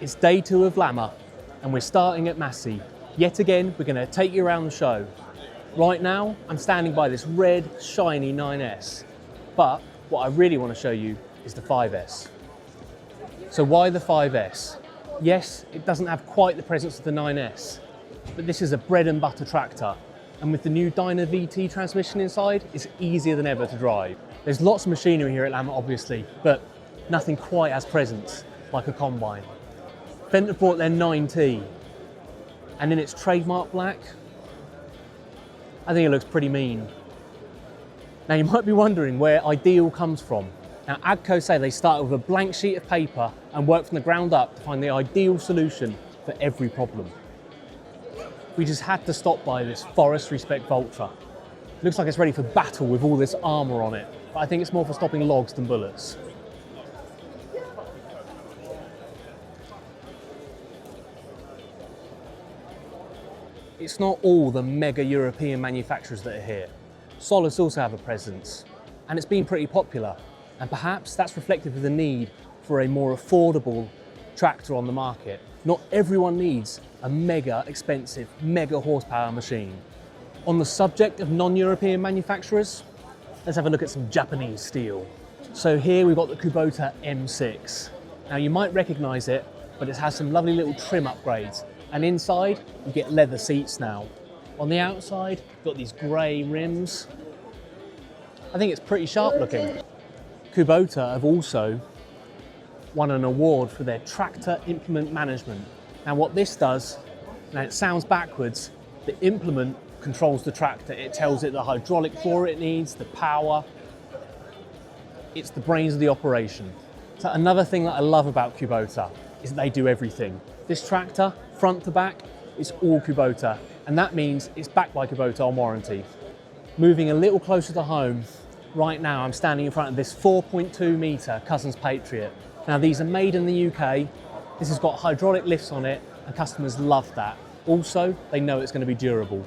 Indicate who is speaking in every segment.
Speaker 1: It's day 2 of LAMMA and we're starting at Massey. Yet again, we're going to take you around the show. Right now, I'm standing by this red, shiny 9S. But what I really want to show you is the 5S. So why the 5S? Yes, it doesn't have quite the presence of the 9S, but this is a bread and butter tractor. And with the new Dyna VT transmission inside, it's easier than ever to drive. There's lots of machinery here at LAMMA, obviously, but nothing quite as present like a combine. Fendt have brought their 9T, and in its trademark black, I think it looks pretty mean. Now you might be wondering where Ideal comes from. Now AGCO say they started with a blank sheet of paper and worked from the ground up to find the ideal solution for every problem. We just had to stop by this Forestry Spec Vultra. Looks like it's ready for battle with all this armour on it, but I think it's more for stopping logs than bullets. It's not all the mega European manufacturers that are here. Solus also have a presence, and it's been pretty popular. And perhaps that's reflective of the need for a more affordable tractor on the market. Not everyone needs a mega expensive, mega horsepower machine. On the subject of non-European manufacturers, let's have a look at some Japanese steel. So here we've got the Kubota M6. Now you might recognize it, but it has some lovely little trim upgrades. And inside, you get leather seats now. On the outside, you've got these grey rims. I think it's pretty sharp looking. Kubota have also won an award for their tractor implement management. Now what this does, now it sounds backwards, the implement controls the tractor. It tells it the hydraulic floor it needs, the power. It's the brains of the operation. So another thing that I love about Kubota is that they do everything. This tractor, front to back, is all Kubota, and that means it's backed by Kubota on warranty. Moving a little closer to home, right now I'm standing in front of this 4.2 metre Cousins Patriot. Now these are made in the UK, this has got hydraulic lifts on it, and customers love that. Also, they know it's going to be durable.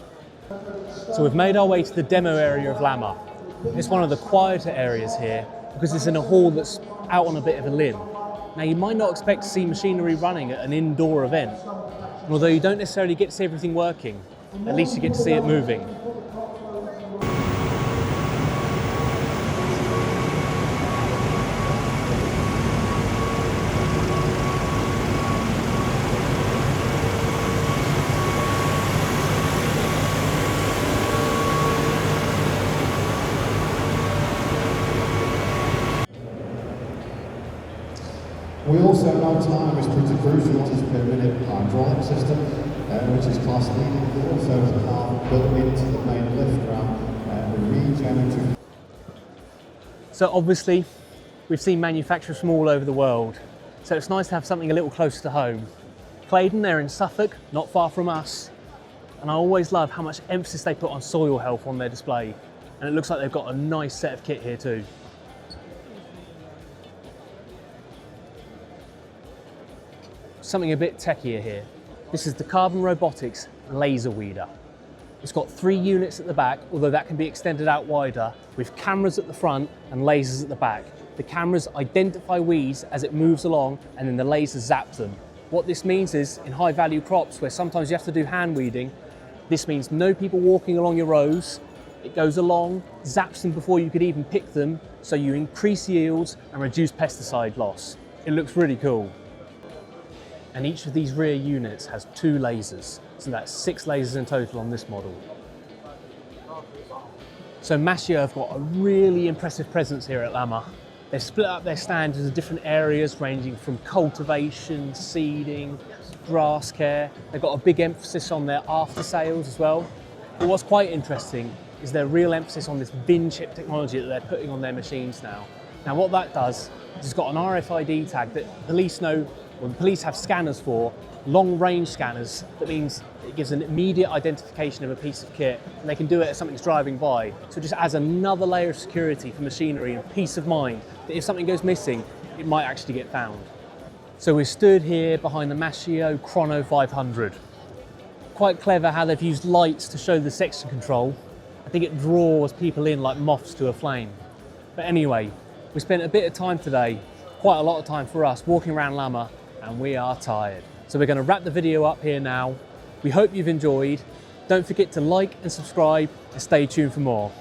Speaker 1: So we've made our way to the demo area of LAMMA. It's one of the quieter areas here because it's in a hall that's out on a bit of a limb. Now you might not expect to see machinery running at an indoor event, and although you don't necessarily get to see everything working, at least you get to see it moving.
Speaker 2: We also know time is pretty crucial to per minute hydraulic system, which is class leading. We also have built into the main lift ram the regenerative.
Speaker 1: So obviously, we've seen manufacturers from all over the world, so it's nice to have something a little closer to home. Claydon, they're in Suffolk, not far from us, and I always love how much emphasis they put on soil health on their display, and it looks like they've got a nice set of kit here too. Something a bit techier here. This is the Carbon Robotics laser weeder. It's got 3 units at the back, although that can be extended out wider, with cameras at the front and lasers at the back. The cameras identify weeds as it moves along, and then the lasers zap them. What this means is, in high value crops where sometimes you have to do hand weeding, this means no people walking along your rows. It goes along, zaps them before you could even pick them, so you increase yields and reduce pesticide loss. It looks really cool. And each of these rear units has 2 lasers, so that's 6 lasers in total on this model. So Massey have got a really impressive presence here at LAMMA. They've split up their stands into different areas ranging from cultivation, seeding, grass care. They've got a big emphasis on their after sales as well. But what's quite interesting is their real emphasis on this bin chip technology that they're putting on their machines now. Now what that does is it's got an RFID tag that police know, or the police have scanners for, long range scanners. That means it gives an immediate identification of a piece of kit, and they can do it as something's driving by. So it just adds another layer of security for machinery and peace of mind that if something goes missing, it might actually get found. So we're stood here behind the Massey Chrono 500. Quite clever how they've used lights to show the section control. I think it draws people in like moths to a flame. But anyway, we spent a bit of time today, quite a lot of time for us, walking around LAMMA, and we are tired. So we're going to wrap the video up here now. We hope you've enjoyed. Don't forget to like and subscribe and stay tuned for more.